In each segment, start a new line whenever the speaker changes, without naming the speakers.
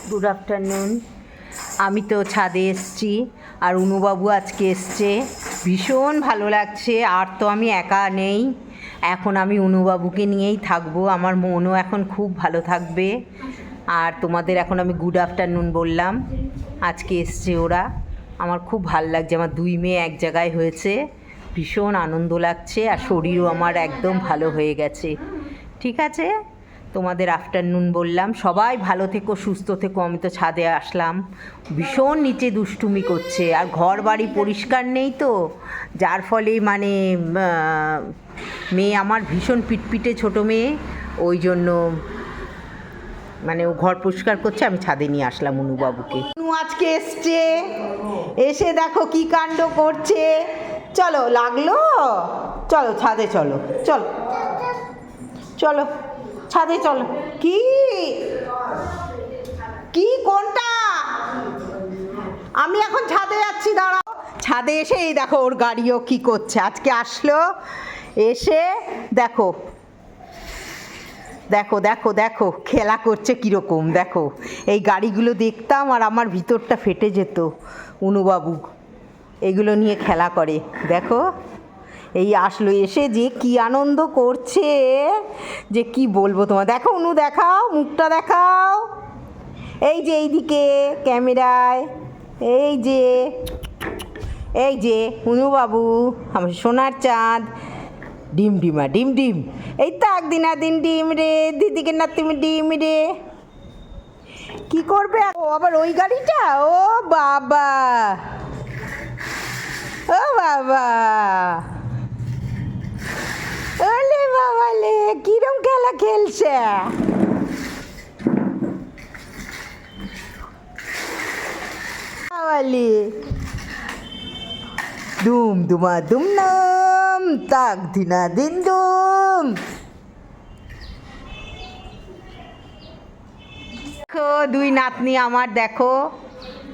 Good afternoon. আমি তো ছাদে এসছি আর অনুবাবু আজকে এসছে, ভীষণ ভালো লাগছে। আর তো আমি একা নেই, এখন আমি অনুবাবুকে নিয়েই থাকবো, আমার মনও এখন খুব ভালো থাকবে। আর তোমাদের এখন আমি গুড আফটারনুন বললাম, আজকে এসছে ওরা, আমার খুব ভাল লাগছে। আমার দুই মেয়ে এক জায়গায় হয়েছে, ভীষণ আনন্দ লাগছে আর শরীরও আমার একদম ভালো হয়ে গেছে। ঠিক আছে, তোমাদের আফটারনুন বললাম, সবাই ভালো থেকো, সুস্থ থেকো। আমি তো ছাদে আসলাম, ভীষণ নিচে দুষ্টুমি করছে আর ঘর বাড়ি পরিষ্কার নেই তো, যার ফলে মানে মেয়ে আমার ভীষণ পিটপিটে, ছোটো মেয়ে, ওই জন্য মানে ও ঘর পরিষ্কার করছে, আমি ছাদে নিয়ে আসলাম অনুবাবুকে। অনু আজকে এসছে, এসে দেখো কি কাণ্ড করছে। চলো, লাগলো, চলো ছাদে, চলো চলো চলো ছাদে চলো। কি কি কোনটা? আমি এখন ছাদে যাচ্ছি, দাঁড়াও। ছাদে এসে এই দেখো ওর গাড়িও কি করছে, আজকে আসলো, এসে দেখো দেখো দেখো দেখো খেলা করছে কীরকম। দেখো এই গাড়িগুলো দেখতাম আর আমার ভিতরটা ফেটে যেত। অনুবাবু এগুলো নিয়ে খেলা করে, দেখো এই আসলো, এসে যে কি আনন্দ করছে যে কি বলবো তোমার। দেখো অনু, দেখাও মুখটা, দেখাও, এই যে এইদিকে ক্যামেরায়, এই যে এই যে অনুবাবু, আমার সোনার চাঁদ, ডিম ডিমা ডিম ডিম, এই তো একদিন একদিন ডিম রে, দিদিকে না তুমি ডিম রে। কি করবে ও আবার ওই গাড়িটা? ও বাবা, ও বাবা, ওলে বাবালে, কিরম খেলা খেলছে। বাবালে, দুম দুমা দুম নাম, তাক দিনা দিন দুম। দেখো দুই নাতনি আমার, দেখো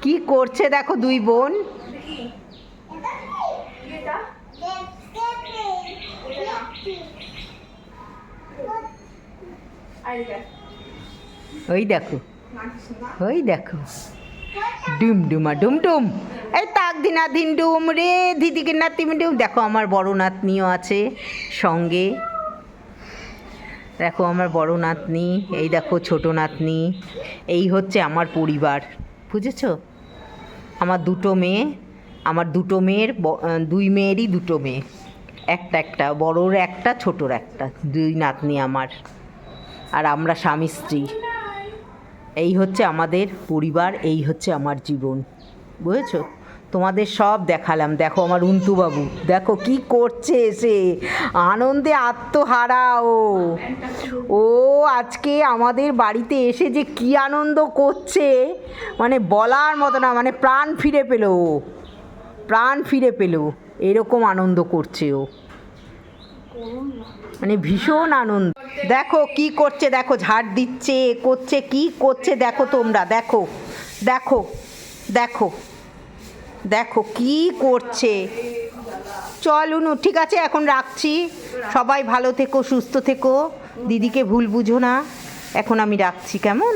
কি করছে, দেখো দুই বোন। ওই দেখো, ওই দেখো, ডুম ডুমা ডুম ডুম, এই তাক দিনা দিন ডুম রে, দিদিকে নাতি ডুম। দেখো আমার বড় নাতনিও আছে সঙ্গে, দেখো আমার বড় নাতনি, এই দেখো ছোট নাতনি। এই হচ্ছে আমার পরিবার, বুঝেছো? আমার দুটো মেয়ে, আমার দুটো মেয়ের, দুই মেয়েরই দুটো মেয়ে, একটা একটা, বড়োর একটা, ছোটোর একটা, দুই নাতনি আমার। আর আমরা স্বামী স্ত্রী। এই হচ্ছে আমাদের পরিবার, এই হচ্ছে আমার জীবন, বুঝেছো? তোমাদের সব দেখালাম। দেখো আমার উন্তুবাবু, দেখো কি করছে, এসে আনন্দে আত্মহারা ও। ও আজকে আমাদের বাড়িতে এসে যে কি আনন্দ করছে, মানে বলার মতো না, মানে প্রাণ ফিরে পেল ও, প্রাণ ফিরে পেল, এরকম আনন্দ করছে ও, মানে ভীষণ আনন্দ। দেখো কি করছে, দেখো ঝাড় দিচ্ছে, করছে, কি করছে দেখো তোমরা, দেখো দেখো দেখো দেখো কি করছে। চল অনু, ঠিক আছে এখন রাখছি, সবাই ভালো থেকো, সুস্থ থেকো, দিদিকে ভুল বুঝো না, এখন আমি রাখছি, কেমন?